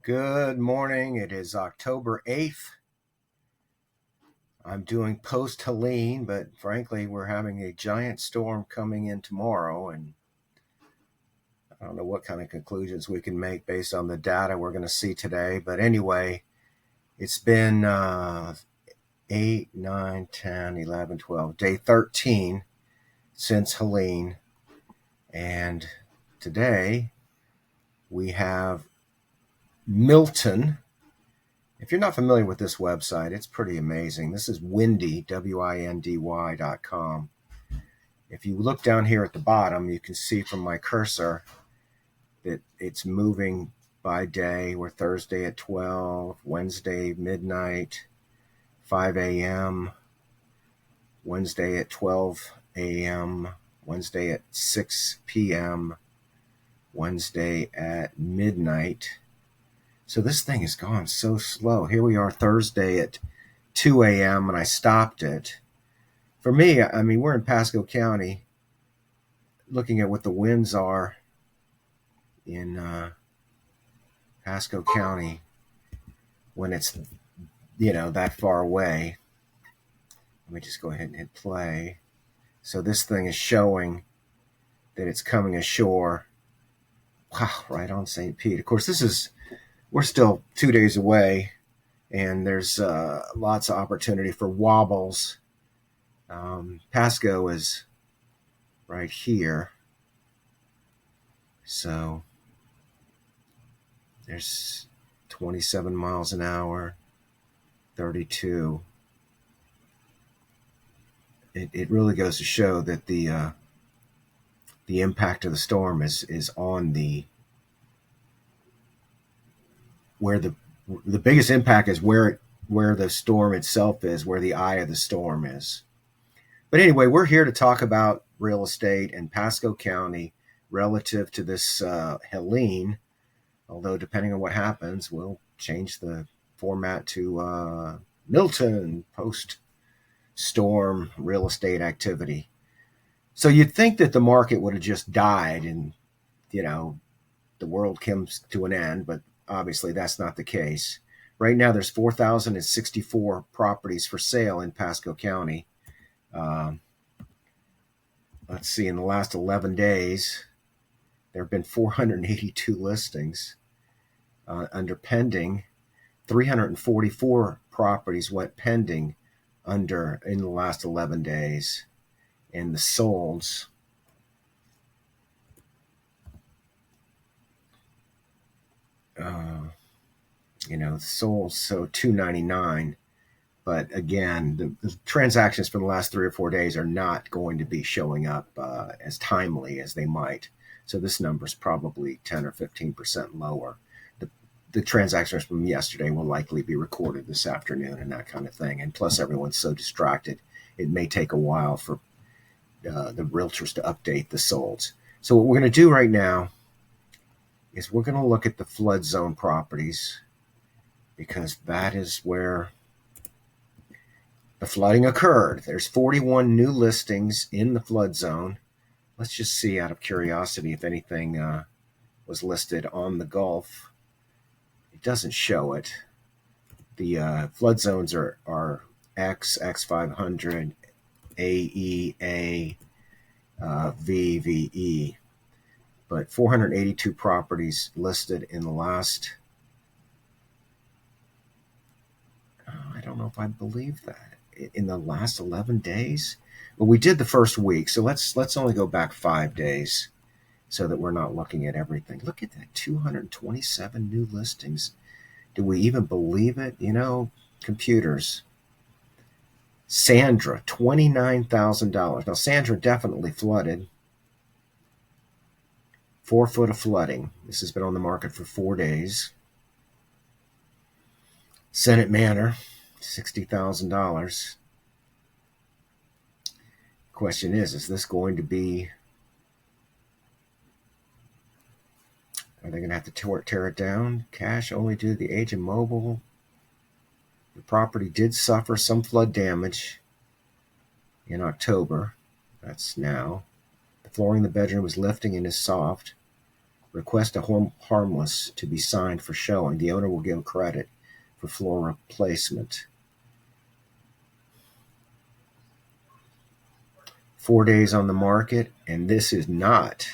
Good morning. It is October 8th. I'm doing post Helene, but frankly, we're having a giant storm coming in tomorrow, and I don't know what kind of conclusions we can make based on the data we're going to see today. But anyway, it's been 8, 9, 10, 11, 12, day 13 since Helene. And today we have Milton. If you're not familiar with this website, it's pretty amazing. This is windy, windy.com. If you look down here at the bottom, you can see from my cursor that it's moving by day. We're Thursday at 12, Wednesday midnight, 5 a.m., Wednesday at 12 a.m., Wednesday at 6 p.m., Wednesday at midnight. So this thing has gone so slow. Here we are Thursday at 2 a.m. and I stopped it. For me, I mean, we're in Pasco County looking at what the winds are in Pasco County when it's, that far away. Let me just go ahead and hit play. So this thing is showing that it's coming ashore. Wow, right on St. Pete. Of course, we're still 2 days away, and there's lots of opportunity for wobbles. Pasco is right here. So there's 27 miles an hour, 32. It really goes to show that the impact of the storm is on where the biggest impact is where the storm itself is, where the eye of the storm is. But anyway, we're here to talk about real estate in Pasco County relative to this Helene, although depending on what happens, we'll change the format to Milton post-storm real estate activity. So you'd think that the market would have just died and, the world comes to an end, but obviously that's not the case. Right now, there's 4,064 properties for sale in Pasco County. Let's see, in the last 11 days, there have been 482 listings under pending. 344 properties went pending in the last 11 days. And the solds, sold so 299. But again, the transactions for the last 3 or 4 days are not going to be showing up as timely as they might. So this number is probably 10 or 15% lower. The transactions from yesterday will likely be recorded this afternoon and that kind of thing. And plus, everyone's so distracted, it may take a while for the realtors to update the solds. So what we're going to do right now is we're going to look at the flood zone properties, because that is where the flooding occurred. There's 41 new listings in the flood zone. Let's just see, out of curiosity, if anything was listed on the Gulf. It doesn't show it. The flood zones are X, X500, AE, VVE. But 482 properties listed in the last, I don't know if I believe that, in the last 11 days. But we did the first week, so let's only go back 5 days so that we're not looking at everything. Look at that, 227 new listings. Do we even believe it? Computers. Sandra, $29,000. Now, Sandra definitely flooded. 4 foot of flooding. This has been on the market for 4 days. Senate Manor, $60,000. Question is this going to be, are they going to have to tear it down? Cash only due to the age and mobile. The property did suffer some flood damage in October. That's now. The flooring in the bedroom was lifting and is soft. Request a home harmless to be signed for showing. The owner will give credit for floor replacement. 4 days on the market, and this is not,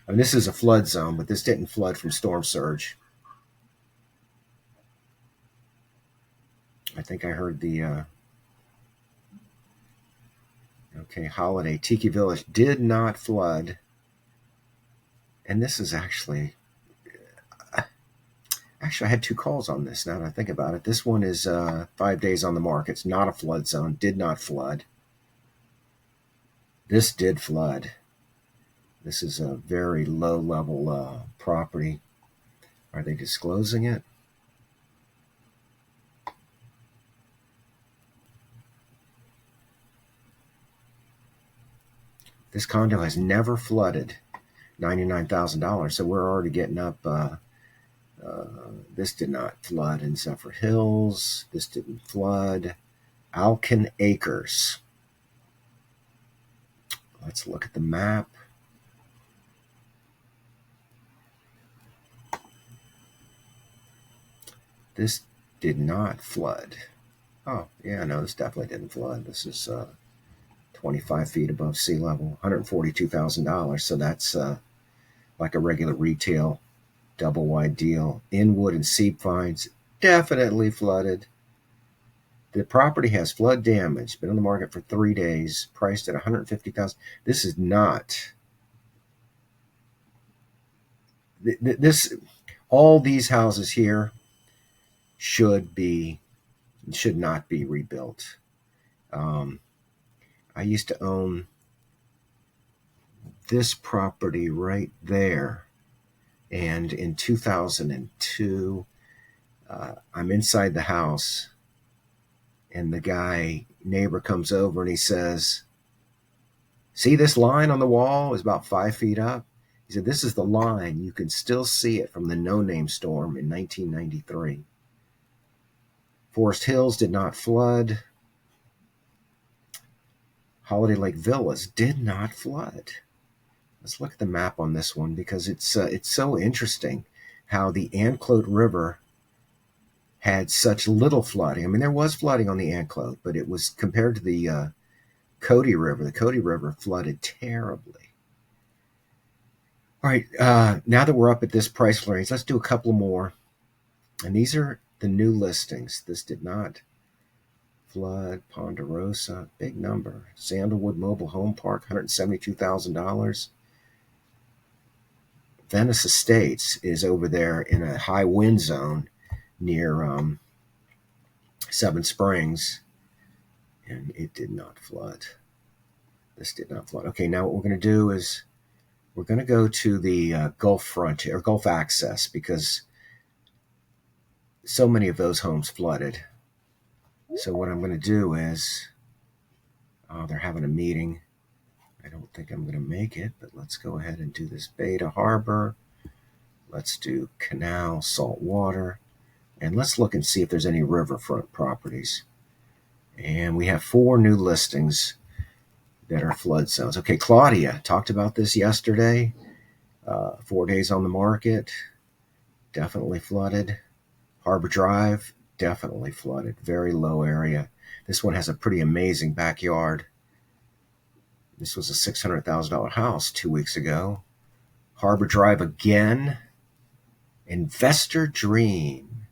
I mean, this is a flood zone, but this didn't flood from storm surge. I think I heard the, okay, Holiday, Tiki Village did not flood. And this is actually, I had 2 calls on this now that I think about it. This one is 5 days on the market. It's not a flood zone, did not flood. This did flood. This is a very low level property. Are they disclosing it? This condo has never flooded. $99,000. So we're already getting up. This did not flood in Zephyr Hills. This didn't flood. Alkin Acres. Let's look at the map. This did not flood. Oh, yeah, no, this definitely didn't flood. This is 25 feet above sea level, $142,000. So that's like a regular retail double wide deal. Inwood and Seep Finds definitely flooded. The property has flood damage, been on the market for 3 days, priced at $150,000. This is not. This, all these houses here should not be rebuilt. I used to own this property right there, and in 2002, I'm inside the house, and the neighbor comes over and he says, "See this line on the wall is about 5 feet up?" He said, "This is the line. You can still see it from the No Name storm in 1993. Forest Hills did not flood. Holiday Lake Villas did not flood." Let's look at the map on this one because it's so interesting how the Anclote River had such little flooding. I mean, there was flooding on the Anclote, but it was compared to the Cody River. The Cody River flooded terribly. All right, now that we're up at this price range, let's do a couple more. And these are the new listings. This did not flood. Ponderosa, big number. Sandalwood Mobile Home Park, $172,000. Venice Estates is over there in a high wind zone near Seven Springs, and it did not flood. This did not flood. Okay, now what we're going to do is we're going to go to the Gulf Frontier or Gulf Access because so many of those homes flooded. So what I'm going to do is, they're having a meeting. I don't think I'm going to make it, but let's go ahead and do this Beta Harbor. Let's do Canal, Saltwater, and let's look and see if there's any riverfront properties. And we have 4 new listings that are flood zones. Okay, Claudia, talked about this yesterday. 4 days on the market, definitely flooded. Harbor Drive, definitely flooded. Very low area. This one has a pretty amazing backyard. This was a $600,000 house 2 weeks ago. Harbor Drive again. Investor Dream.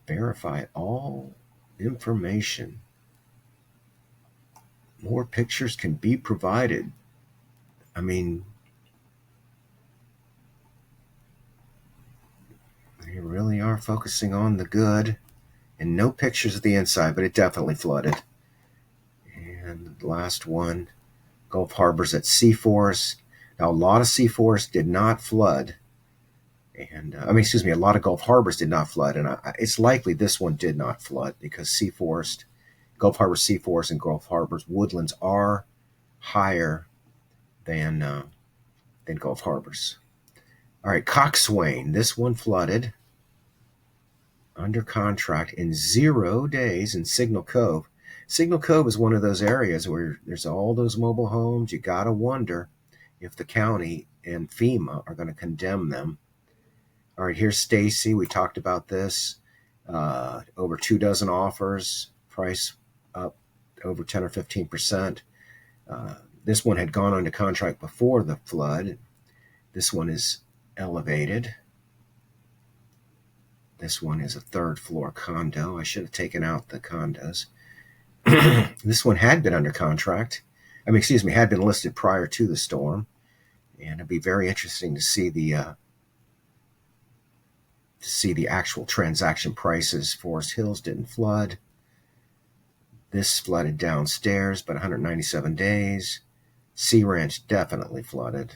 Verify all information. More pictures can be provided. I mean, they really are focusing on the good. And no pictures of the inside, but it definitely flooded. And the last one, Gulf Harbors at Sea Forest. Now, a lot of Sea Forest did not flood. And a lot of Gulf Harbors did not flood. And it's likely this one did not flood because Sea Forest, Gulf Harbors Sea Forest and Gulf Harbors Woodlands are higher than Gulf Harbors. All right, Coxswain. This one flooded. Under contract in 0 days in Signal Cove. Signal Cove is one of those areas where there's all those mobile homes. You got to wonder if the county and FEMA are going to condemn them. All right, here's Stacy. We talked about this. Over 24 offers, price up over 10 or 15%. This one had gone under contract before the flood. This one is elevated. This one is a third floor condo. I should have taken out the condos. This one had been under contract. Had been listed prior to the storm. And it'd be very interesting to see the actual transaction prices. Forest Hills didn't flood. This flooded downstairs, but 197 days. Sea Ranch definitely flooded.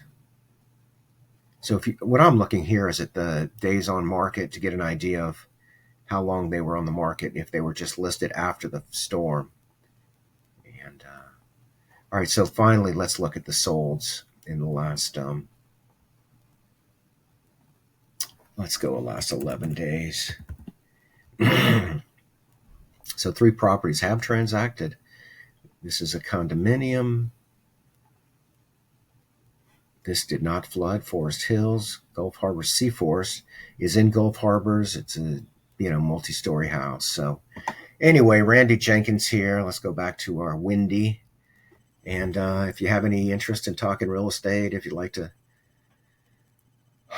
So what I'm looking here is at the days on market to get an idea of how long they were on the market, if they were just listed after the storm. And all right, so finally, let's look at the solds in the last. Let's go the last 11 days. So 3 properties have transacted. This is a condominium. This did not flood. Forest Hills, Gulf Harbor Sea Forest is in Gulf Harbors. It's a multi-story house. So anyway, Randy Jenkins here. Let's go back to our Windy. And if you have any interest in talking real estate, if you'd like to,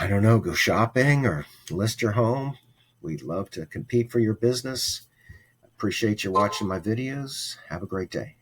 go shopping or list your home, we'd love to compete for your business. Appreciate you watching my videos. Have a great day.